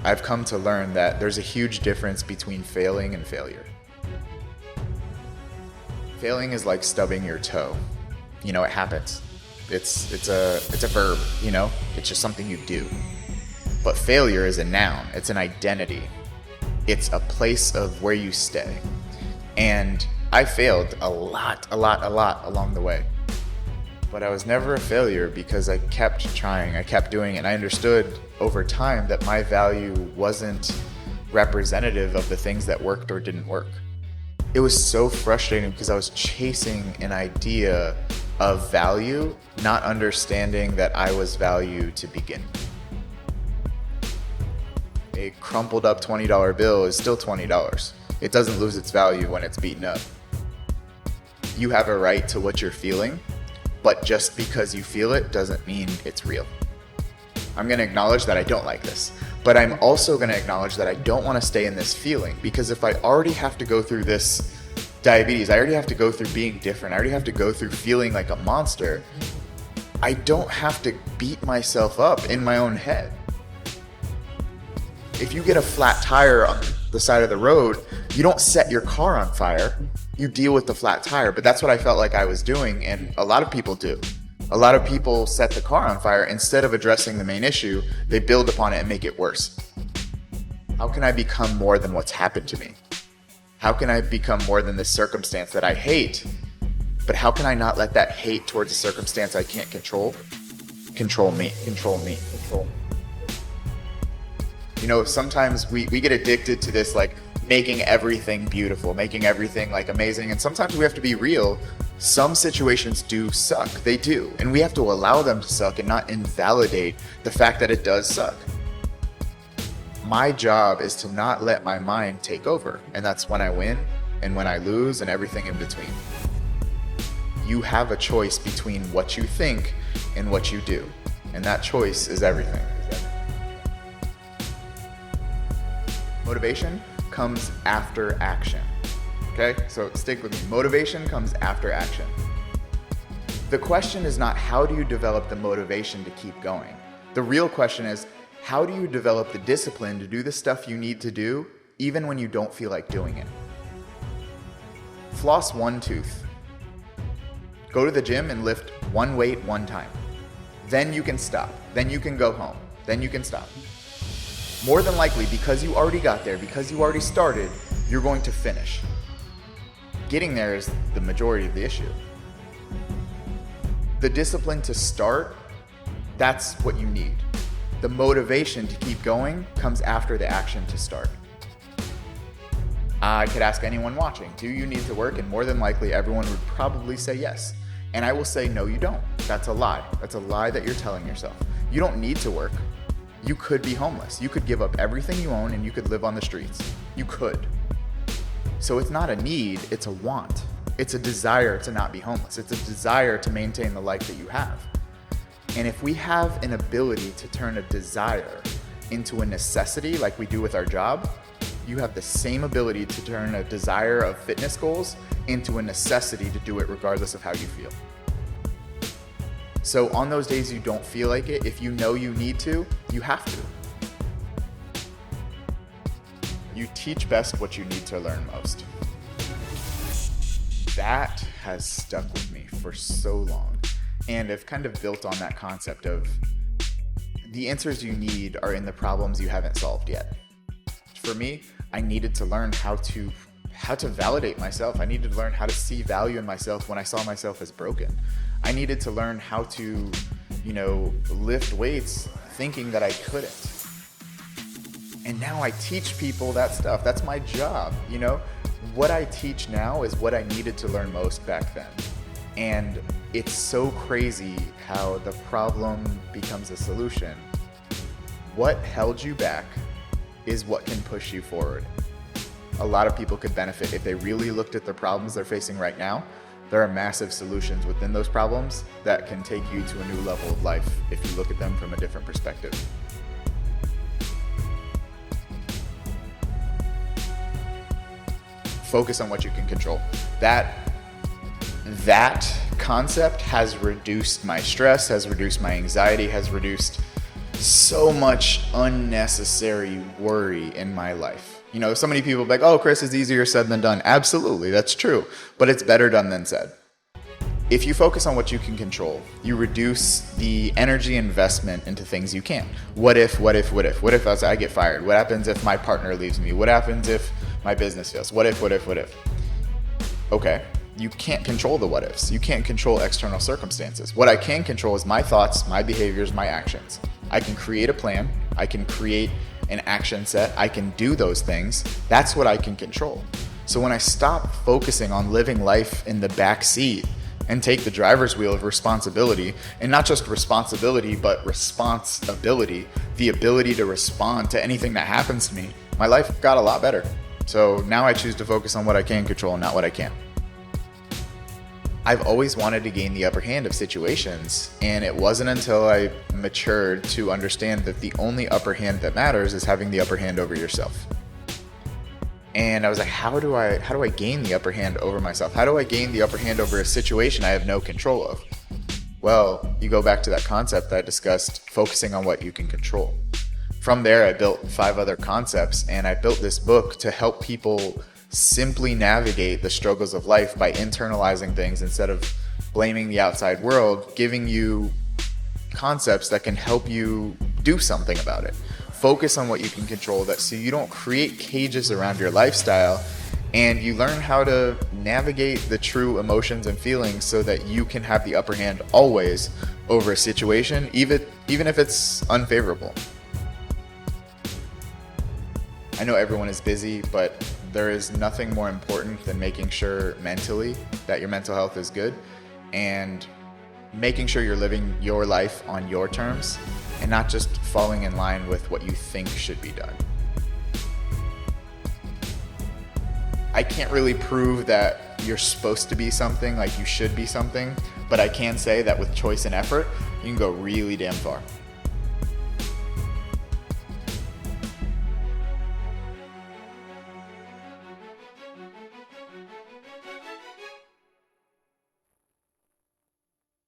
I've come to learn that there's a huge difference between failing and failure. Failing is like stubbing your toe. It happens. It's a verb, It's just something you do. But failure is a noun. It's an identity. It's a place of where you stay. And I failed a lot along the way. But I was never a failure because I kept trying, I kept doing it, and I understood over time that my value wasn't representative of the things that worked or didn't work. It was so frustrating because I was chasing an idea of value, not understanding that I was value to begin. A crumpled up $20 bill is still $20. It doesn't lose its value when it's beaten up. You have a right to what you're feeling, but just because you feel it doesn't mean it's real. I'm going to acknowledge that I don't like this, but I'm also going to acknowledge that I don't want to stay in this feeling, because if I already have to go through this diabetes, I already have to go through being different, I already have to go through feeling like a monster, I don't have to beat myself up in my own head. If you get a flat tire on the side of the road, you don't set your car on fire. You deal with the flat tire. But that's what I felt like I was doing, and a lot of people do. A lot of people set the car on fire. Instead of addressing the main issue, they build upon it and make it worse. How can I become more than what's happened to me? How can I become more than this circumstance that I hate? But how can I not let that hate towards a circumstance I can't control me? Sometimes we get addicted to this, like, making everything beautiful, making everything like amazing. And sometimes we have to be real. Some situations do suck. They do. And we have to allow them to suck and not invalidate the fact that it does suck. My job is to not let my mind take over. And that's when I win and when I lose and everything in between. You have a choice between what you think and what you do. And that choice is everything. Motivation comes after action. Okay, so stick with me. Motivation comes after action. The question is not how do you develop the motivation to keep going. The real question is, how do you develop the discipline to do the stuff you need to do even when you don't feel like doing it? Floss one tooth. Go to the gym and lift one weight one time. Then you can stop. Then you can go home. Then you can stop. More than likely, because you already got there, because you already started, you're going to finish. Getting there is the majority of the issue. The discipline to start, that's what you need. The motivation to keep going comes after the action to start. I could ask anyone watching, do you need to work? And more than likely, everyone would probably say yes. And I will say, no, you don't. That's a lie. That's a lie that you're telling yourself. You don't need to work. You could be homeless. You could give up everything you own and you could live on the streets. You could. So it's not a need, it's a want. It's a desire to not be homeless. It's a desire to maintain the life that you have. And if we have an ability to turn a desire into a necessity like we do with our job, you have the same ability to turn a desire of fitness goals into a necessity to do it regardless of how you feel. So on those days you don't feel like it, if you know you need to, you have to. You teach best what you need to learn most. That has stuck with me for so long. And I've kind of built on that concept of the answers you need are in the problems you haven't solved yet. For me, I needed to learn how to validate myself. I needed to learn how to see value in myself when I saw myself as broken. I needed to learn how to, lift weights thinking that I couldn't. And now I teach people that stuff. That's my job, What I teach now is what I needed to learn most back then. And it's so crazy how the problem becomes a solution. What held you back is what can push you forward. A lot of people could benefit if they really looked at the problems they're facing right now. There are massive solutions within those problems that can take you to a new level of life if you look at them from a different perspective. Focus on what you can control. That concept has reduced my stress, has reduced my anxiety, has reduced so much unnecessary worry in my life. You know, so many people be like, oh, Chris, it's easier said than done. Absolutely, that's true. But it's better done than said. If you focus on what you can control, you reduce the energy investment into things you can't. What if I get fired? What happens if my partner leaves me? What happens if my business fails? What if? Okay, you can't control the what ifs. You can't control external circumstances. What I can control is my thoughts, my behaviors, my actions. I can create a plan. I can create an action set. I can do those things. That's what I can control. So when I stop focusing on living life in the back seat and take the driver's wheel of responsibility, and not just responsibility, but responsibility, the ability to respond to anything that happens to me, my life got a lot better. So now I choose to focus on what I can control, not what I can't. I've always wanted to gain the upper hand of situations, and it wasn't until I matured to understand that the only upper hand that matters is having the upper hand over yourself. And I was like, how do I gain the upper hand over myself? How do I gain the upper hand over a situation I have no control of? Well, you go back to that concept that I discussed, focusing on what you can control. From there, I built 5 other concepts, and I built this book to help people simply navigate the struggles of life by internalizing things instead of blaming the outside world, giving you concepts that can help you do something about it. Focus on what you can control, that so you don't create cages around your lifestyle, and you learn how to navigate the true emotions and feelings so that you can have the upper hand always over a situation, even if it's unfavorable. I know everyone is busy, but there is nothing more important than making sure mentally that your mental health is good and making sure you're living your life on your terms and not just falling in line with what you think should be done. I can't really prove that you're supposed to be something, like you should be something, but I can say that with choice and effort, you can go really damn far.